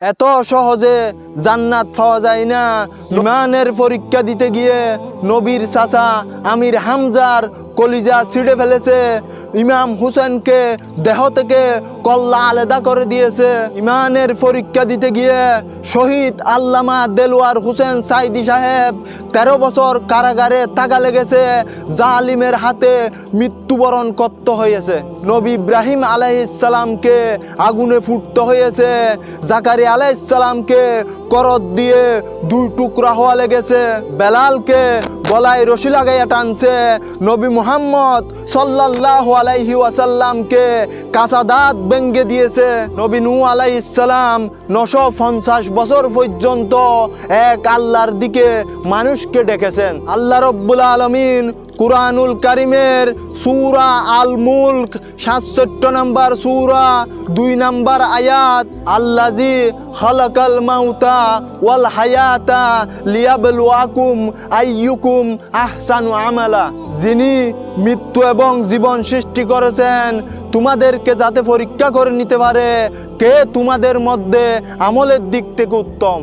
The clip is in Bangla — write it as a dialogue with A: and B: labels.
A: এত সহজে জান্নাত পাওয়া যায় না। ইমানের পরীক্ষা দিতে গিয়ে নবীর চাচা আমির হামজার কলিজা ছিঁড়ে ফেলেছে। ইমাম হুসেনকে দেহ থেকে কল্লা আলাদা করে দিয়েছে। ইমানের পরীক্ষা দিতে গিয়ে শহীদ আল্লামা দেলোয়ার হোসেন সাইদি সাহেব 13 বছর কারাগারে থাকা লেগেছে। জালিমের হাতে মৃত্যুবরণ করতে হয়েছে। নবী ইব্রাহিম আলাইহিস সালামকে আগুনে ফুটতে হয়েছে। জাকারিয়া আলাইহিস সালামকে করত দিয়ে 2 টুকরা হওয়া লেগেছে। বেলালকে গলায় রশি লাগাইয়া টানছে। নবী মুহাম্মদ সাল্লাল্লাহু আলাইহি ওয়াসাল্লামকে কাঁচা দাঁত ভেঙে দিয়েছে। নবী নূহ আলাইহিস সালাম 950 বছর পর্যন্ত এক আল্লাহর দিকে মানুষকে ডেকেছেন। আল্লাহ রাব্বুল আলামিন কুরআনুল কারীমের সূরা আল মুলক 67 নম্বর সূরা 2 নম্বর আয়াত, আল্লাযী খালাকাল মাউতা ওয়াল হায়াতা লিয়াবলুয়াকুম আইয়ুকুম আহসানু আমালা, যিনি মৃত্যু এবং জীবন সৃষ্টি করেছেন তোমাদেরকে যাতে পরীক্ষা করে নিতে পারে কে তোমাদের মধ্যে আমলের দিক থেকে উত্তম।